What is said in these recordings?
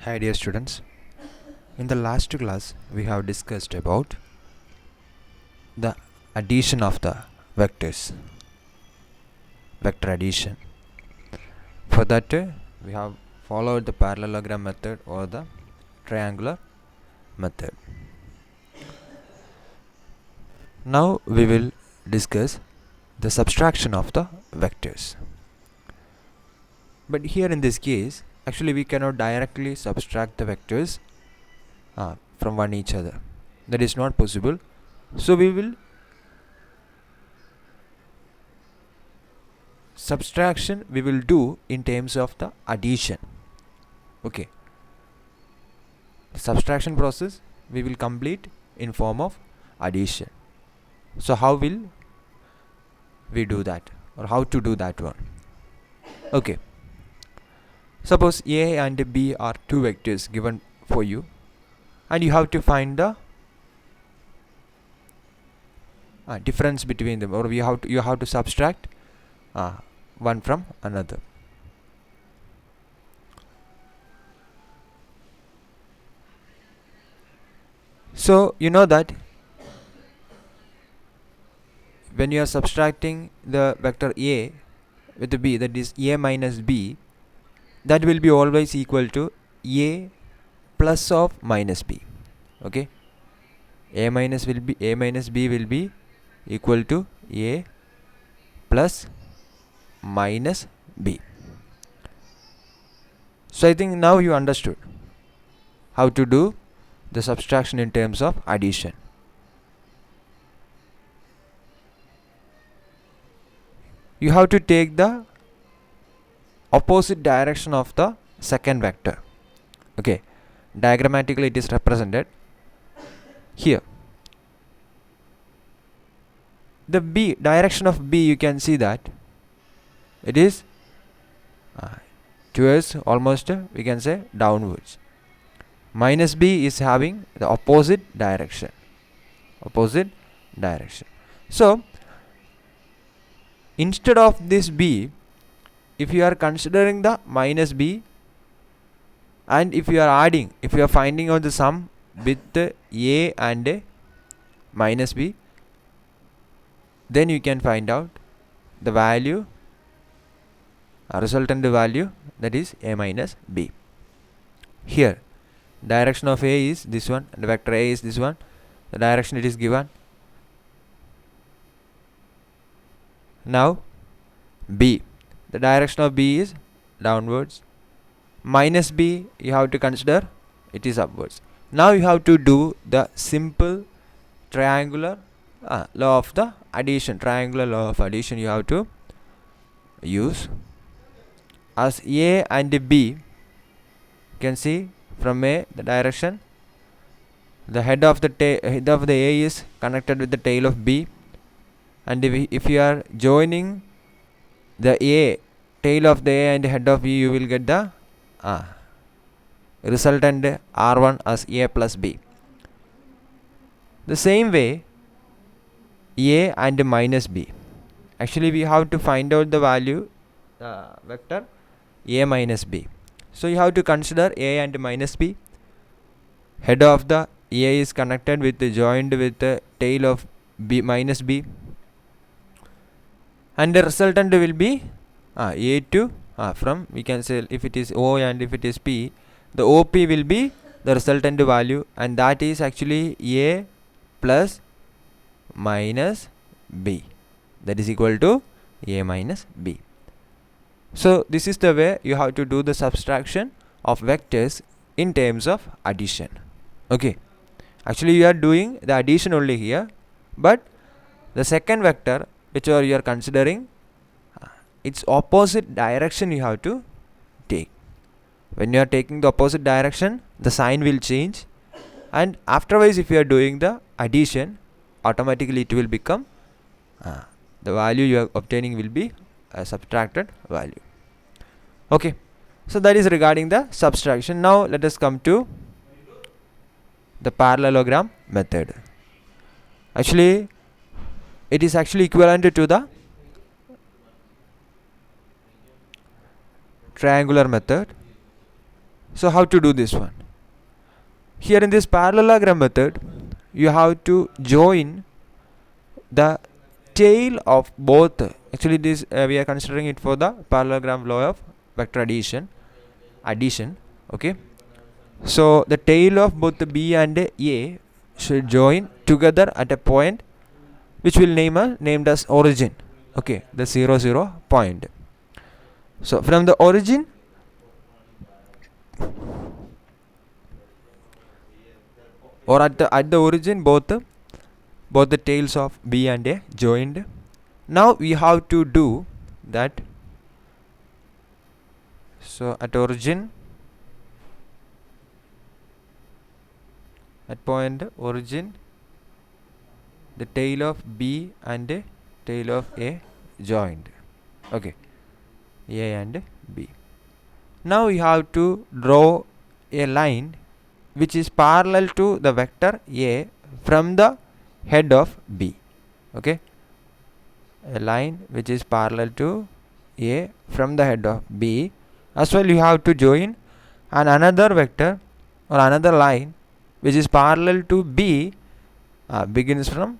Hi dear students, in the last class we have discussed about the addition of the vectors, vector addition. For that we have followed the parallelogram method or the triangular method. Now we will discuss the subtraction of the vectors. But here in this case, actually we cannot directly subtract the vectors from one each other. That is not possible. So we will subtraction we will do in terms of the addition. Okay, the subtraction process we will complete in form of addition. So how will we do that, or how to do that one? Okay, suppose A and B are two vectors given for you, and you have to find the difference between them, or you have to subtract one from another. So you know that when you are subtracting the vector A with the B, that is A minus B, that will be always equal to A plus of minus B. Okay, A minus B will be equal to A plus minus B. So I think now you understood how to do the subtraction in terms of addition. You have to take the opposite direction of the second vector. Okay, diagrammatically it is represented here. The B direction of B, you can see that it is towards almost we can say downwards. Minus B is having the opposite direction. So instead of this B, if you are considering the minus B, and if you are finding out the sum with A and minus B, then you can find out the value, resultant value, that is A minus B. Here direction of A is this one, and the vector A is this one. The direction it is given. Now B, the direction of B is downwards. Minus B, you have to consider it is upwards. Now you have to do the simple triangular law of the addition. Triangular law of addition you have to use. As A and B, you can see from A the direction, the head of the A is connected with the tail of B, and if you are joining the A, tail of the A and head of B, you will get the resultant R1 as A plus B. The same way A and minus B, actually we have to find out the value vector A minus B. So you have to consider A and minus B. Head of the A is connected with joined with the tail of B minus B, and the resultant will be A to from, we can say, if it is O and if it is P, the OP will be the resultant value, and that is actually A plus minus B, that is equal to A minus B. So this is the way you have to do the subtraction of vectors in terms of addition. Okay, actually you are doing the addition only here, but the second vector which you are considering, its opposite direction you have to take. When you are taking the opposite direction, the sign will change, and afterwards if you are doing the addition, automatically it will become the value you are obtaining will be a subtracted value. Okay, so that is regarding the subtraction. Now let us come to the parallelogram method. Actually it is actually equivalent to the triangular method. So how to do this one? Here in this parallelogram method, you have to join the tail of both. Actually this we are considering it for the parallelogram law of vector addition. Okay, so the tail of both the B and A should join together at a point which will named as origin. Okay, the 0 0 point. So from the origin, or at the origin, both the tails of B and A joined. Now we have to do that. So at origin, at point origin, the tail of B and tail of A joined. Okay, A and B. Now we have to draw a line which is parallel to the vector A from the head of B. Okay, a line which is parallel to A from the head of B. As well, you have to join another vector or another line which is parallel to B, begins from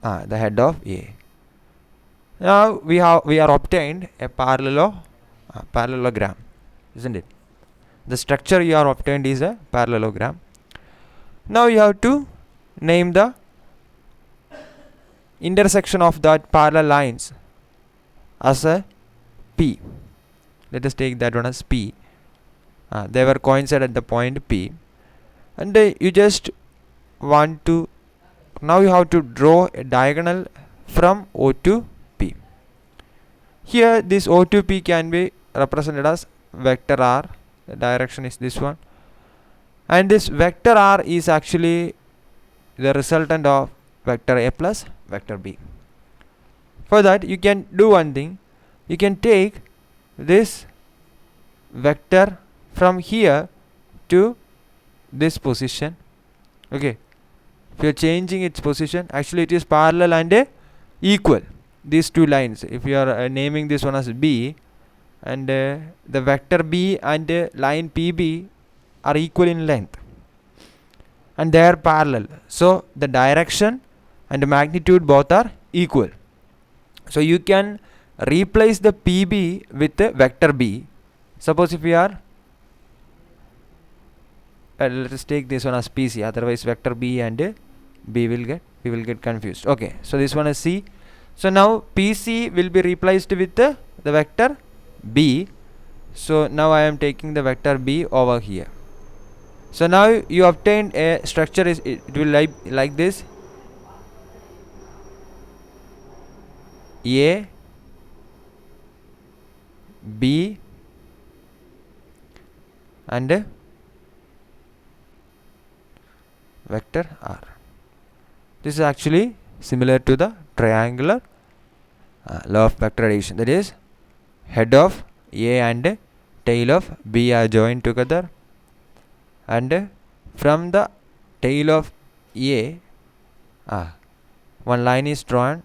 the head of A. Now we are obtained a parallelogram, isn't it? The structure you are obtained is a parallelogram. Now you have to name the intersection of that parallel lines as a P. Let us take that one as P. They were coincide at the point P, and you just want to, now you have to draw a diagonal from O to P. Here this O to P can be represented as vector R. The direction is this one, and this vector R is actually the resultant of vector A plus vector B. For that, you can do one thing. You can take this vector from here to this position. Okay, if you are changing its position, actually it is parallel and equal, these two lines. If you are naming this one as B, and the vector B and line PB are equal in length and they are parallel, so the direction and the magnitude both are equal. So you can replace the PB with the vector B. Suppose if we are let us take this one as PC, otherwise vector B and B we will get confused. Okay, so this one is C. So now PC will be replaced with the vector B. So now I am taking the vector B over here. So now you obtained a structure, is it will like this: A, B and vector R. This is actually similar to the triangular law of vector addition, that is head of A and tail of B are joined together, and from the tail of A one line is drawn,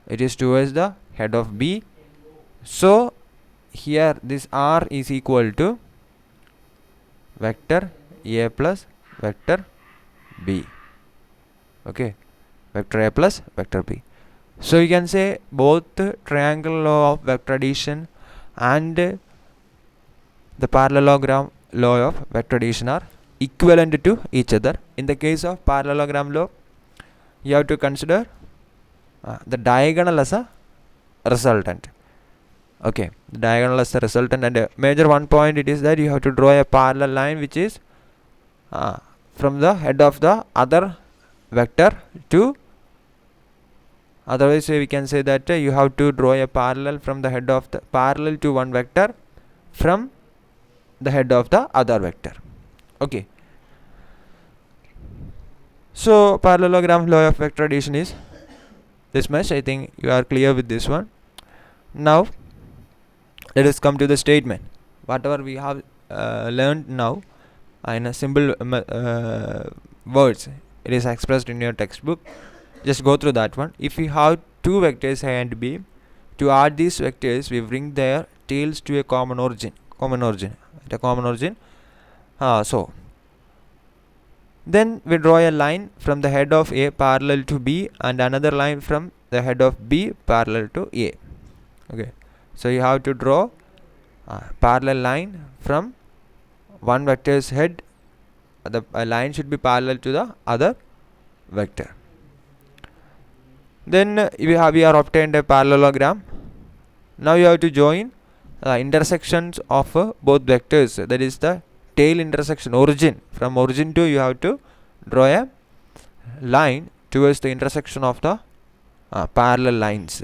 it is towards the head of B. So here this R is equal to vector A plus vector B. Okay, vector A plus vector B. So you can say both triangle law of vector addition and the parallelogram law of vector addition are equivalent to each other. In the case of parallelogram law, you have to consider the diagonal as a resultant. Okay, the diagonal as a resultant, and major one point it is that you have to draw a parallel line which is from the head of the other vector to, otherwise we can say that you have to draw a parallel from the head of the parallel to one vector from the head of the other vector. Okay, so parallelogram law of vector addition is this much. I think you are clear with this one. Now let us come to the statement. Whatever we have learned now in a simple words, it is expressed in your textbook. Just go through that one. If we have two vectors A and B, to add these vectors we bring their tails to a common origin. common origin. So then we draw a line from the head of A parallel to B and another line from the head of B parallel to A. Okay, so you have to draw a parallel line from one vector's head. The line should be parallel to the other vector. Then we are obtained a parallelogram. Now you have to join intersections of both vectors, that is the tail intersection, origin. From origin to, you have to draw a line towards the intersection of the parallel lines.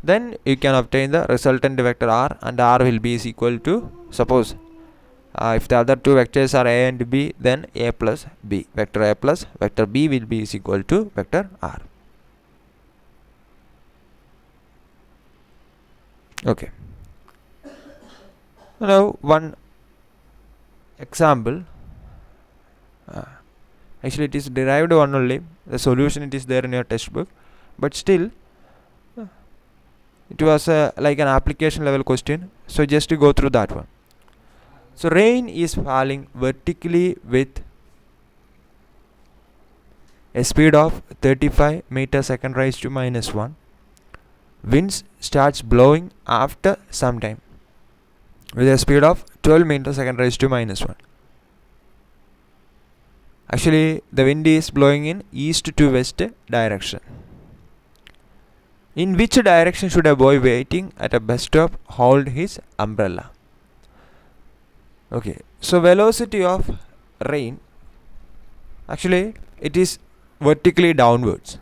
Then you can obtain the resultant vector r, and r will be is equal to, suppose if the other two vectors are a and b, then a plus b, vector a plus vector b will be is equal to vector r. Okay, now one example. Actually it is derived one only, the solution it is there in your textbook, but still it was like an application level question, so just to go through that one. So rain is falling vertically with a speed of 35 meters second raised to minus 1. Winds starts blowing after some time with a speed of 12 meters second raised to minus 1. Actually the wind is blowing in east to west direction. In which direction should a boy waiting at a bus stop hold his umbrella? Okay, so velocity of rain, actually it is vertically downwards.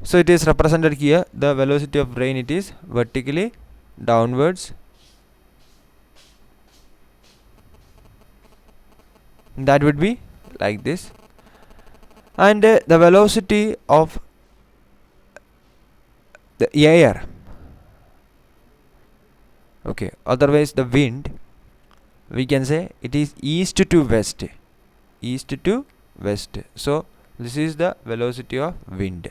So it is represented here, the velocity of rain, it is vertically downwards. That would be like this. And the velocity of the air, okay, otherwise the wind, we can say it is east to west. So this is the velocity of wind.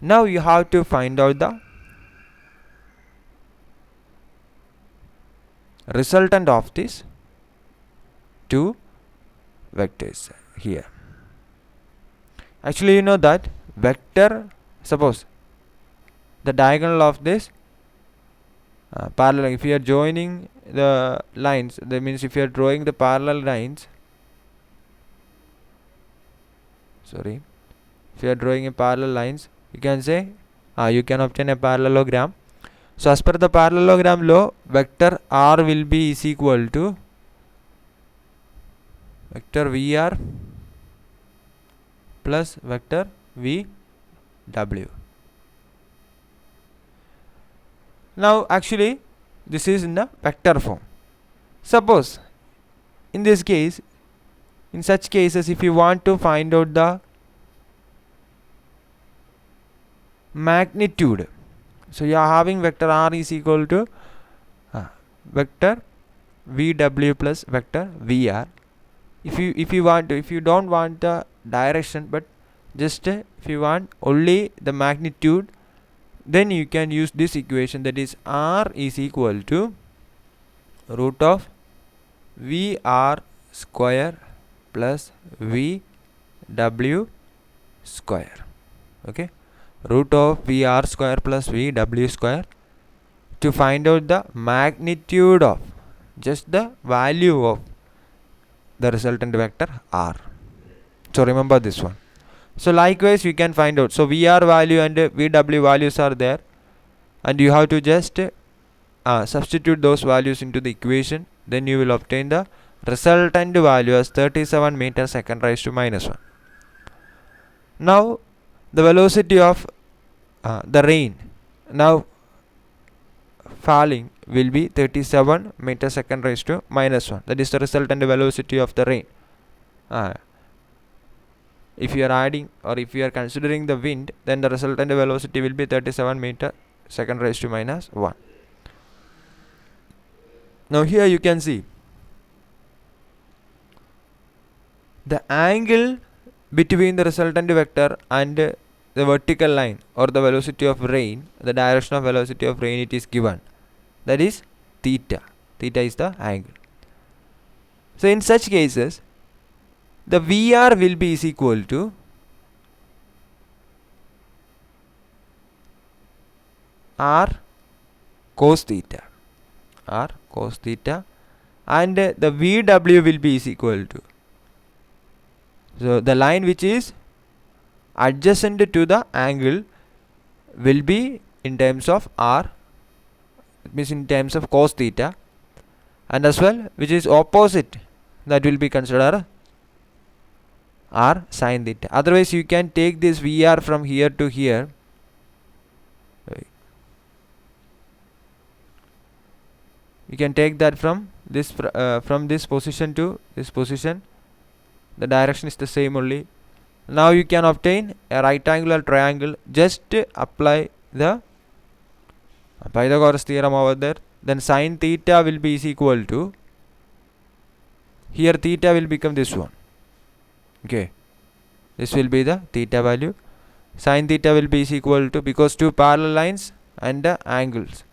Now you have to find out the resultant of these two vectors here. Actually you know that vector, suppose the diagonal of this parallel, if you are joining the lines, that means if you are drawing the parallel lines, if you are drawing a parallel lines, you can say you can obtain a parallelogram. So as per the parallelogram law, vector r will be is equal to vector vr plus vector vw. Now actually this is in the vector form. Suppose in this case, in such cases, if you want to find out the magnitude, so you are having vector r is equal to vector vw plus vector vr. If you don't want the direction, but just if you want only the magnitude, then you can use this equation, that is r is equal to root of vr square plus vw square. Okay, root of vr square plus vw square, to find out the magnitude of, just the value of the resultant vector r. So remember this one. So likewise you can find out, so vr value and vw values are there, and you have to just substitute those values into the equation, then you will obtain the resultant value as 37 meters second raised to minus 1. Now the velocity of the rain now falling will be 37 meters second raised to minus 1. That is the resultant velocity of the rain. If you are adding, or if you are considering the wind, then the resultant velocity will be 37 meter second raised to minus 1. Now here you can see the angle between the resultant vector and the vertical line, or the velocity of rain, the direction of velocity of rain, it is given, that is theta. Theta is the angle. So in such cases, the VR will be is equal to R cos theta. R cos theta. And the VW will be is equal to, so the line which is adjacent to the angle will be in terms of R, it means in terms of cos theta, and as well which is opposite, that will be considered R sin theta. Otherwise you can take this VR from here to here. You can take that from this position to this position. The direction is the same only. Now you can obtain a right angular triangle. Just apply the Pythagoras theorem over there. Then sin theta will be is equal to, here theta will become this one. Okay, this will be the theta value. Sin theta will be is equal to, because two parallel lines and the angles,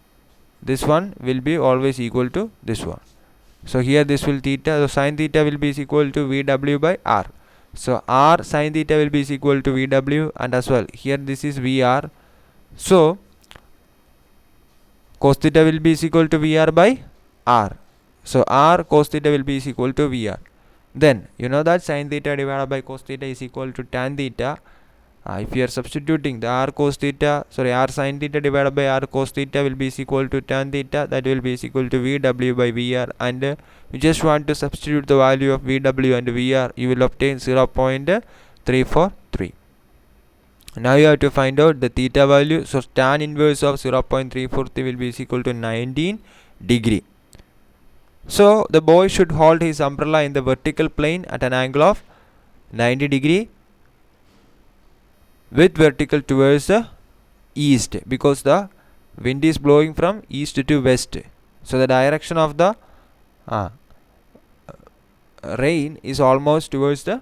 this one will be always equal to this one. So here this will theta, so sin theta will be is equal to VW by R. So R sin theta will be is equal to VW, and as well here this is VR. So cos theta will be is equal to VR by R. So R cos theta will be is equal to VR. Then you know that sin theta divided by cos theta is equal to tan theta. If you are substituting the R sin theta divided by R cos theta will be is equal to tan theta, that will be is equal to VW by VR, and you just want to substitute the value of VW and VR, you will obtain 0.343. Now you have to find out the theta value. So tan inverse of 0.343 will be is equal to 19 degree. So the boy should hold his umbrella in the vertical plane at an angle of 90 degree with vertical towards the east, because the wind is blowing from east to west. So the direction of the rain is almost towards the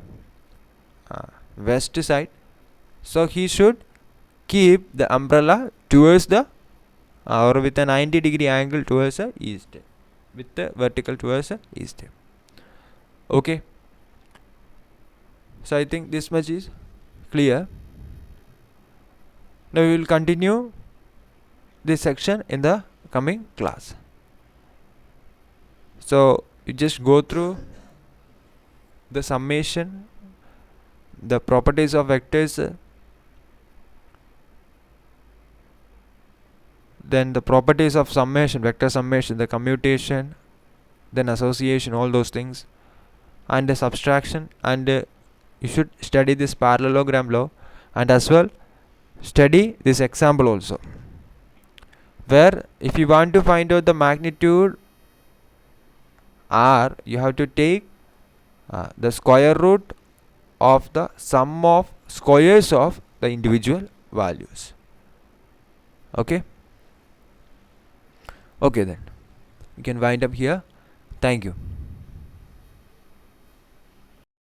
west side. So he should keep the umbrella towards the or with a 90 degree angle towards the east, with the vertical towards the east. Okay, so I think this much is clear. Now we will continue this section in the coming class. So you just go through the summation, the properties of vectors, then the properties of summation, vector summation, the commutation, then association, all those things, and the subtraction. And you should study this parallelogram law, and as well study this example also, where if you want to find out the magnitude R, you have to take the square root of the sum of squares of the individual values. Okay, then you can wind up here. Thank you.